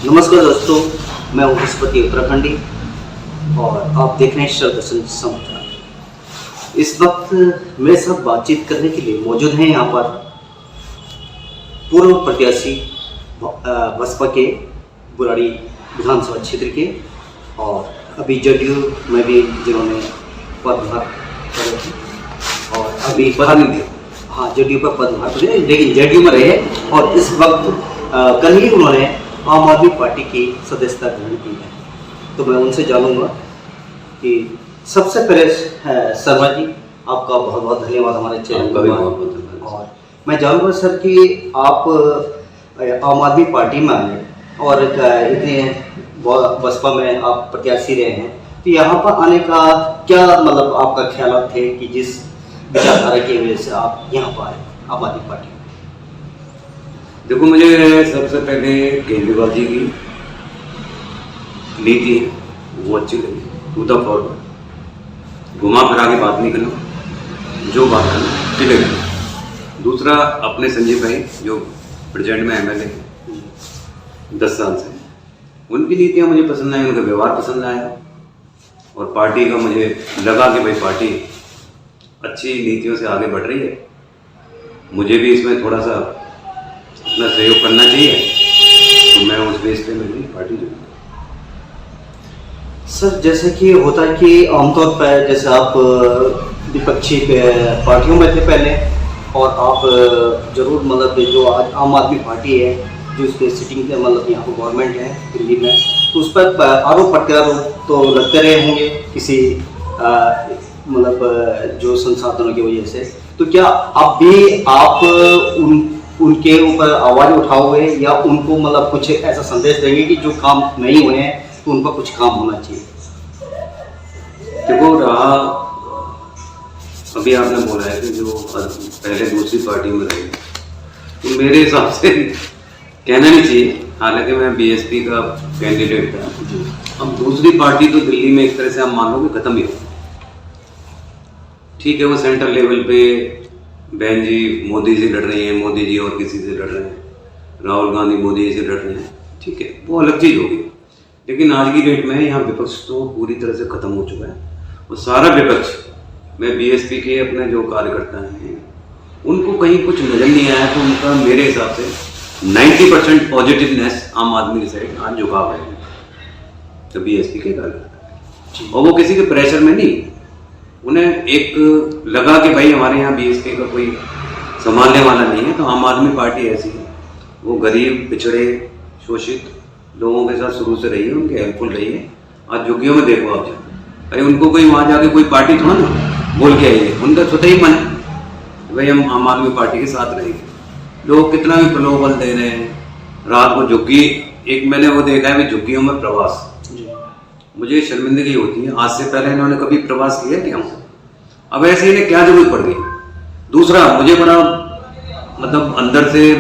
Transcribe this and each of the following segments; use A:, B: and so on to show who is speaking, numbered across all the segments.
A: नमस्कार दोस्तों, मैं हूँ बृहस्पति उत्तराखंडी और आप देख रहे हैं शरदर्शन समाचार। इस वक्त मेरे साथ बातचीत करने के लिए मौजूद हैं यहाँ पर पूर्व प्रत्याशी बसपा के बुराड़ी विधानसभा क्षेत्र के और अभी जदयू में भी जिन्होंने पदभार करे थे और अभी जदयू पर पदभार करे, लेकिन जदयू में रहे और इस वक्त कल ही उन्होंने आम आदमी पार्टी की सदस्यता ग्रहण की है। तो मैं उनसे जानूंगा कि सबसे पहले शर्मा जी, आपका बहुत बहुत धन्यवाद हमारे चैनल पर। और मैं जानूंगा सर कि आप आम आदमी पार्टी में आए और इतने बसपा में आप प्रत्याशी रहे हैं, तो यहाँ पर आने का क्या मतलब आपका ख्याल थे कि जिस विचारधारा की वजह से आप यहाँ पर आए आम आदमी पार्टी?
B: देखो, मुझे सबसे पहले केजरीवाल जी की नीति है वो अच्छी लगी, टू द फॉरवर्ड, घुमा फिरा के बात नहीं करना, जो बात करना चलेगा। दूसरा, अपने संजय भाई जो प्रेजेंट में एमएलए हैं 10 साल से, उनकी नीतियाँ मुझे पसंद आई, उनका व्यवहार पसंद आया और पार्टी का मुझे लगा कि भाई पार्टी अच्छी नीतियों से आगे बढ़ रही है, मुझे भी इसमें थोड़ा सा अपना सहयोग करना चाहिए, तो मैं उस बेस पे मेरी पार्टी जुड़ी।
A: सर, जैसे कि होता है कि आमतौर पर जैसे आप विपक्षी पार्टियों में थे पहले और आप जरूर मतलब जो आज आम आदमी पार्टी है जो उसके सिटिंग मतलब यहाँ पर गवर्नमेंट है दिल्ली में, तो उस पर आरोप प्रत्यारोप तो लगते रहे होंगे किसी मतलब जो संसाधनों की वजह से। तो क्या अब भी आप उनके ऊपर आवाज उठाओगे या उनको मतलब कुछ ऐसा संदेश देंगे कि जो काम नहीं हुए हैं तो उन पर कुछ काम होना चाहिए?
B: देखो, रहा अभी आपने बोला है कि जो पहले दूसरी पार्टी में रहे, तो मेरे हिसाब से कहना नहीं चाहिए, हालांकि मैं बीएसपी का कैंडिडेट था। अब दूसरी पार्टी तो दिल्ली में एक तरह से आप मान लो कि खत्म ही हो, ठीक है, वो सेंट्रल लेवल पे बहन जी मोदी से लड़ रही हैं, मोदी जी और किसी से लड़ रहे हैं, राहुल गांधी मोदी से लड़ रहे हैं, ठीक है, वो अलग चीज़ होगी। लेकिन आज की डेट में यहाँ विपक्ष तो पूरी तरह से खत्म हो चुका है और सारा विपक्ष में बीएसपी के अपने जो कार्यकर्ता हैं उनको कहीं कुछ नजर नहीं आया, तो उनका मेरे हिसाब से 90% पॉजिटिवनेस आम आदमी की साइड आज झुकाव है तो बीएसपी के कार्यकर्ता, और वो किसी के प्रेशर में नहीं, उन्हें एक लगा कि भाई हमारे यहाँ बीएसपी का कोई संभालने वाला नहीं है, तो आम आदमी पार्टी ऐसी है, वो गरीब पिछड़े शोषित लोगों के साथ शुरू से रही है, उनके हेल्पफुल रही है। आज झुग्गियों में देखो आप, भाई उनको कोई वहाँ जाके कोई पार्टी थोड़ा ना बोल के आई है, उनका स्वतः ही मन है भाई हम आम आदमी पार्टी के साथ रहेंगे। लोग कितना भी प्रलोभन दे रहे हैं, रात को झुग्गी, एक मैंने वो देखा है भी झुग्गियों में प्रवास, मुझे शर्मिंदगी होती है, आज से पहले इन्होंने कभी प्रवास किया क्या? अब ऐसे इन्हें क्या जरूरत पड़ गई? दूसरा, मुझे बड़ा मतलब अंदर से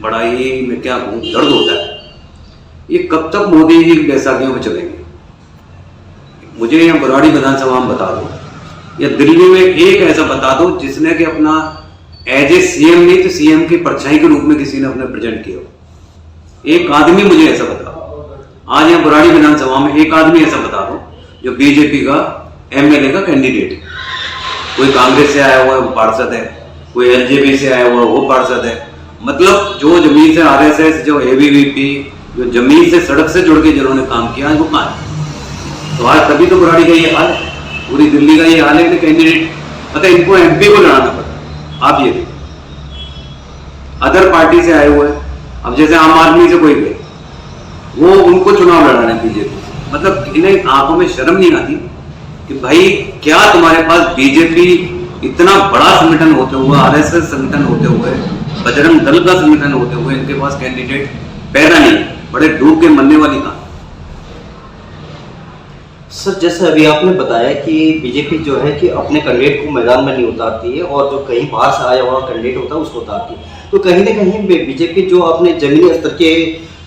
B: बड़ा ही मैं क्या कहूँ दर्द होता है, ये कब तक मोदी जी बैसाखियों में चलेंगे? मुझे यहाँ बुराड़ी विधानसभा में बता दो या दिल्ली में एक ऐसा बता दो जिसने कि अपना एज ए सीएम नहीं तो सीएम की परछाई के रूप में किसी ने अपने प्रेजेंट किया, एक आदमी मुझे ऐसा बता। आज यहाँ बुराड़ी विधानसभा में एक आदमी ऐसा बता दो जो बीजेपी का एमएलए का कैंडिडेट है, कोई कांग्रेस से आया हुआ है वो पार्षद है, कोई एलजेपी से आया हुआ है वो पार्षद है, मतलब जो जमीन से आरएसएस, जो एबीवीपी, जो जमीन से सड़क से जुड़ के जिन्होंने काम किया वो कहाँ है? तो आज तभी तो बुराड़ी का ये हाल है, पूरी दिल्ली का ये हाल है कि कैंडिडेट मतलब इनको एमपी को लड़ाना पड़ता। आप ये देखिए, अदर पार्टी से आए हुए, अब जैसे आम आदमी से कोई गए, वो उनको चुनाव लड़ाने बीजेपी, मतलब इन्हें आंखों में शर्म नहीं आती कि भाई क्या तुम्हारे पास बीजेपी इतना बड़ा संगठन होते हुए, आरएसएस संगठन होते हुए, बजरंग दल का संगठन होते हुए इनके पास कैंडिडेट पैदा नहीं, बड़े डूब के मरने वाली कहानी।
A: सर, जैसे अभी आपने बताया कि बीजेपी जो है कि अपने कैंडिडेट को मैदान में नहीं उतारती है और जो कहीं बाहर से आया हुआ कैंडिडेट होता है उसको उतारती है, तो कहीं ना कहीं बीजेपी जो अपने जमीनी स्तर के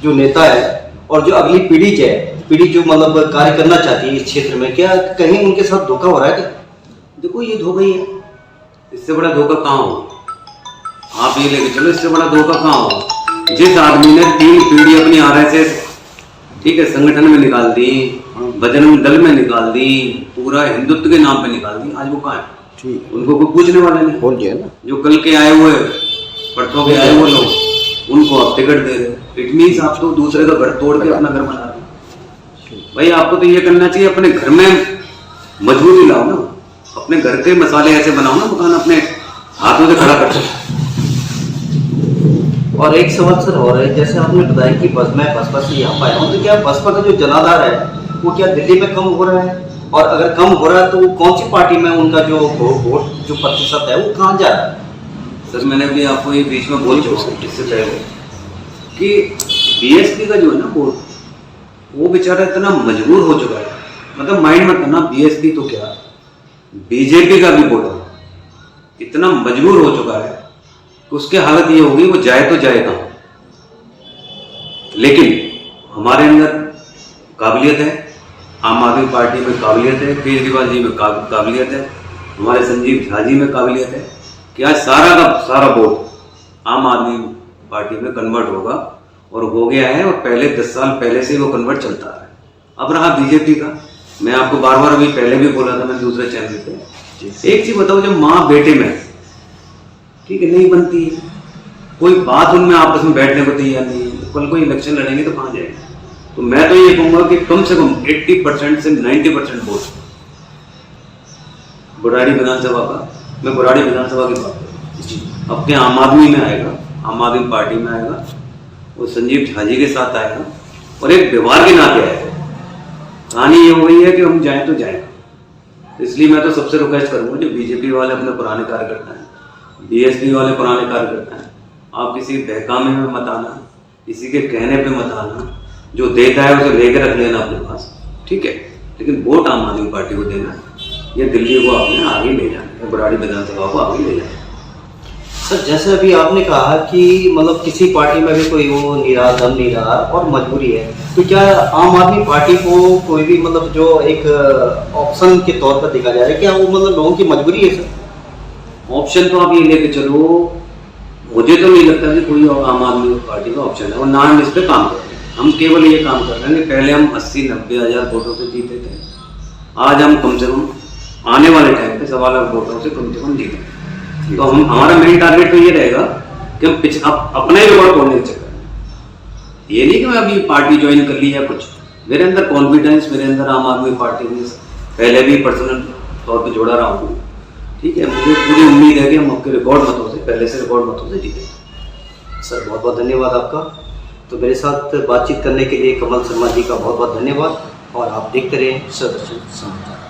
A: जो नेता है और जो अगली पीढ़ी जो मतलब कार्य करना चाहती है इस क्षेत्र में, क्या कहीं उनके साथ धोखा हो रहा है क्या?
B: देखो, ये धोखा ही है, इससे बड़ा धोखा कहाँ हो? आप ये लेके चलो, इससे बड़ा धोखा कहाँ हो? जिस आदमी ने 3 पीढ़ी अपनी RSS, ठीक है, संगठन में निकाल दी, बजरंग दल में निकाल दी, पूरा हिंदुत्व के नाम पे निकाल दी, आज वो कहाँ है?
A: ठीक है,
B: उनको कोई पूछने वाला नहीं।
A: बोल दिया ना।
B: जो कल के आए हुए, परसों के आए हुए लोग, उनको आप टिकट दे रहे। इट मीन्स आप तो दूसरे का घर तोड़ के अपना घर बना रहे हो। भाई आपको तो ये करना चाहिए, अपने घर में मजबूती लाओ ना, अपने घर के मसाले ऐसे बनाओ ना, मकान अपने हाथों से खड़ा कर सकते।
A: और एक सवाल सर हो रहा है, जैसे आपने बताया कि मैं बसपा से यहाँ पाया हूँ, तो क्या बसपा का जो जनाधार है वो क्या दिल्ली में कम हो रहा है? और अगर कम हो रहा है तो वो कौन सी पार्टी में उनका जो वोट जो प्रतिशत है वो कहाँ जा रहा है?
B: सर मैंने भी आपको ये बीच में बोल चुका हूँ इससे पहले कि BSP का जो है ना वोट, वो बेचारा इतना मजबूर हो चुका है, मतलब माइंड मत करना BSP तो क्या, BJP का भी वोट इतना मजबूर हो चुका है कि उसकी हालत ये होगी वो जाए तो जाए कहाँ। लेकिन हमारे अंदर काबिलियत है, आम आदमी पार्टी में काबिलियत है, केजरीवाल जी में काबिलियत है, हमारे संजीव झा जी में काबिलियत है कि आज सारा का सारा वोट आम आदमी पार्टी में कन्वर्ट होगा, और हो गया है, और पहले 10 साल पहले से वो कन्वर्ट चलता है। अब रहा BJP का, मैं आपको बार बार अभी पहले भी बोला था मैं दूसरे चैनल पे, एक चीज बताओ, जब माँ बेटे में, ठीक है, नहीं बनती है, कोई बात उनमें आपस में बैठने को तैयार नहीं है, कल कोई इलेक्शन लड़ेंगे तो कहाँ जाएंगे? तो मैं तो ये कहूंगा कि कम से कम 80% से 90% वोट बुराड़ी विधानसभा का, मैं बुराड़ी विधानसभा की बात करूँ, अपने आम आदमी में आएगा, आम आदमी पार्टी में आएगा, और संजीव झा जी के साथ आएगा, और एक व्यवहार के नाते आएगा। कहानी ये हो गई है कि हम जाएं तो जाएं, इसलिए मैं तो सबसे रिक्वेस्ट करूंगा, जो BJP वाले अपने पुराने कार्यकर्ता हैं, BSP वाले पुराने कार्यकर्ता हैं, आप किसी बहकामे में मत आना, किसी के कहने पे मत आना, जो देता है उसे लेकर रख लेना अपने पास, ठीक है, लेकिन वोट आम आदमी पार्टी को देना, ये दिल्ली को आपने आगे ले जाना, बुराड़ी विधानसभा को आगे ले जाना।
A: सर जैसे अभी आपने कहा कि मतलब किसी पार्टी में भी कोई वो नहीं रहा, दम नहीं रहा और मजबूरी है, तो क्या आम आदमी पार्टी को कोई भी मतलब जो एक ऑप्शन के तौर पर देखा जाए, क्या वो मतलब लोगों की मजबूरी है सर?
B: ऑप्शन तो आप ये लेके चलो, मुझे तो नहीं लगता कि कोई आम आदमी पार्टी का ऑप्शन है, और ना हम इस पर काम कर रहे हैं। हम केवल ये काम कर रहे हैं कि पहले हम 80-90 हज़ार वोटों से जीते थे, आज हम कम से कम आने वाले टाइम पे 1.25 लाख वोटों से कम जीते। तो हम हमारा मेन टारगेट तो ये रहेगा कि हम अपना ही रिकॉर्ड तोड़ने के चक्कर में, ये नहीं कि मैं अभी पार्टी ज्वाइन कर ली है कुछ, मेरे अंदर कॉन्फिडेंस, मेरे अंदर आम आदमी पार्टी में पहले भी पर्सनल तौर पर जोड़ा रहा हूँ, ठीक है, मुझे पूरी उम्मीद है कि हम आपके रिकॉर्ड मतों से, पहले से रिकॉर्ड मतों से जीतेंगे।
A: सर बहुत बहुत धन्यवाद आपका। तो मेरे साथ बातचीत करने के लिए कमल शर्मा जी का बहुत बहुत धन्यवाद, और आप देखते रहे सरदर्शन समाचार।